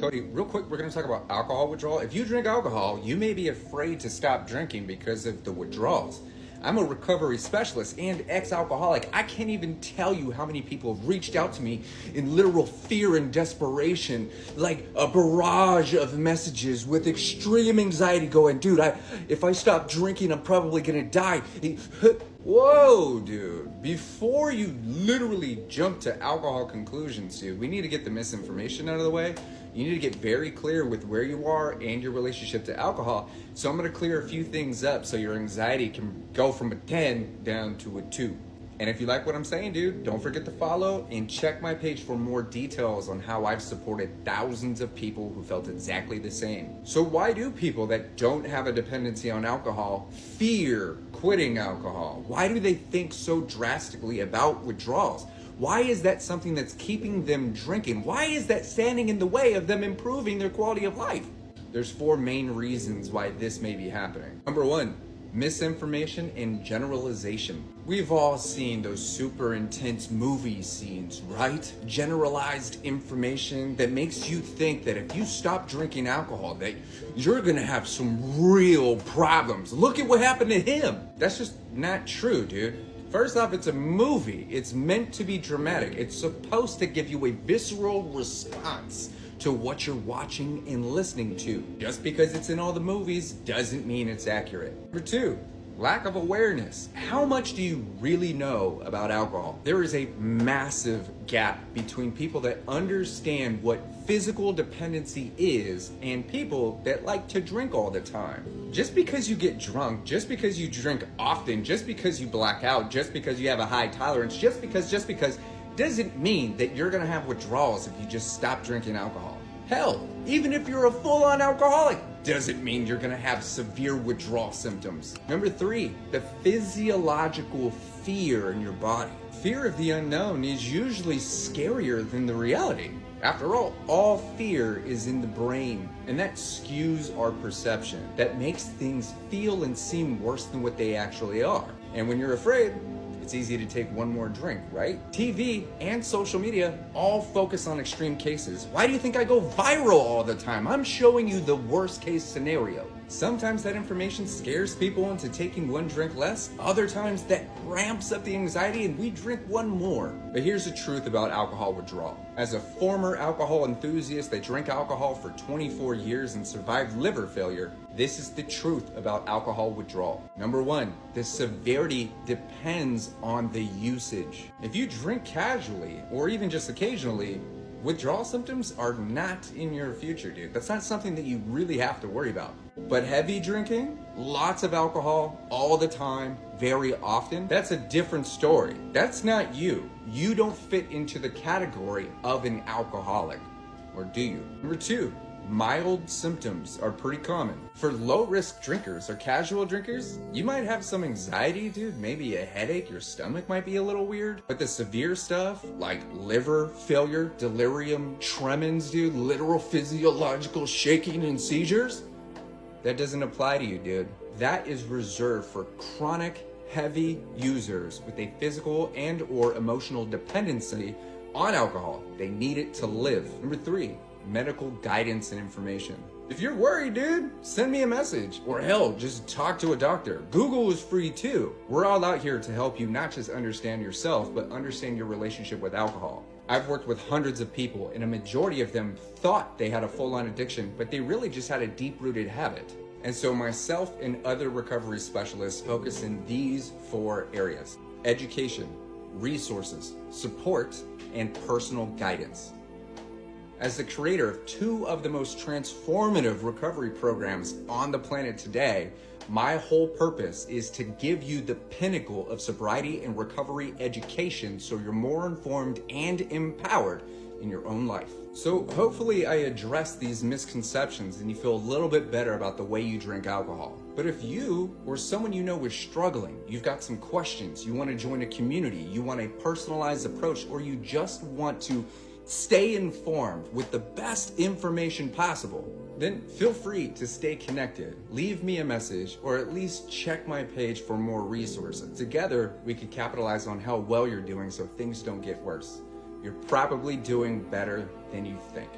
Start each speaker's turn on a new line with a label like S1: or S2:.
S1: Kohdi. Real quick, we're going to talk about alcohol withdrawal. If you drink alcohol, you may be afraid to stop drinking because of the withdrawals. I'm a recovery specialist and ex-alcoholic. I can't even tell you how many people have reached out to me in literal fear and desperation, like a barrage of messages with extreme anxiety going, dude, if I stop drinking, I'm probably gonna die. Whoa, dude. Before you literally jump to alcohol conclusions, dude, we need to get the misinformation out of the way. You need to get very clear with where you are and your relationship to alcohol. So I'm going to clear a few things up so your anxiety can go from a 10 down to a 2. And if you like what I'm saying, dude, don't forget to follow and check my page for more details on how I've supported thousands of people who felt exactly the same. So why do people that don't have a dependency on alcohol fear quitting alcohol? Why do they think so drastically about withdrawals? Why is that something that's keeping them drinking? Why is that standing in the way of them improving their quality of life? There's 4 main reasons why this may be happening. Number 1, misinformation and generalization. We've all seen those super intense movie scenes, right? Generalized information that makes you think that if you stop drinking alcohol, that you're gonna have some real problems. Look at what happened to him. That's just not true, dude. First off, it's a movie. It's meant to be dramatic. It's supposed to give you a visceral response to what you're watching and listening to. Just because it's in all the movies doesn't mean it's accurate. Number 2, lack of awareness. How much do you really know about alcohol? There is a massive gap between people that understand what physical dependency is and people that like to drink all the time. Just because you get drunk, just because you drink often, just because you black out, just because you have a high tolerance, just because, doesn't mean that you're gonna have withdrawals if you just stop drinking alcohol. Hell, even if you're a full-on alcoholic, doesn't mean you're gonna have severe withdrawal symptoms. Number 3, the physiological fear in your body. Fear of the unknown is usually scarier than the reality. After all fear is in the brain, and that skews our perception. That makes things feel and seem worse than what they actually are. And when you're afraid, it's easy to take one more drink, right? TV and social media all focus on extreme cases. Why do you think I go viral all the time? I'm showing you the worst case scenario. Sometimes that information scares people into taking one drink less. Other times that ramps up the anxiety and we drink one more. But here's the truth about alcohol withdrawal. As a former alcohol enthusiast that drank alcohol for 24 years and survived liver failure, this is the truth about alcohol withdrawal. Number 1, the severity depends on the usage. If you drink casually or even just occasionally, withdrawal symptoms are not in your future, dude. That's not something that you really have to worry about. But heavy drinking, lots of alcohol, all the time, very often, that's a different story. That's not you. You don't fit into the category of an alcoholic. Or do you? Number 2, mild symptoms are pretty common. For low-risk drinkers or casual drinkers, you might have some anxiety, dude, maybe a headache, your stomach might be a little weird. But the severe stuff, like liver failure, delirium tremens, dude, literal physiological shaking and seizures, that doesn't apply to you, dude. That is reserved for chronic, heavy users with a physical and or emotional dependency on alcohol. They need it to live. Number 3, medical guidance and information. If you're worried, dude, send me a message. Or hell, just talk to a doctor. Google is free too. We're all out here to help you not just understand yourself, but understand your relationship with alcohol. I've worked with hundreds of people, and a majority of them thought they had a full-on addiction, but they really just had a deep-rooted habit. And so myself and other recovery specialists focus in these 4 areas: education, resources, support, and personal guidance. As the creator of 2 of the most transformative recovery programs on the planet today, my whole purpose is to give you the pinnacle of sobriety and recovery education so you're more informed and empowered in your own life. So hopefully I address these misconceptions and you feel a little bit better about the way you drink alcohol. But if you or someone you know is struggling, you've got some questions, you want to join a community, you want a personalized approach, or you just want to stay informed with the best information possible, then feel free to stay connected. Leave me a message or at least check my page for more resources. Together, we can capitalize on how well you're doing so things don't get worse. You're probably doing better than you think.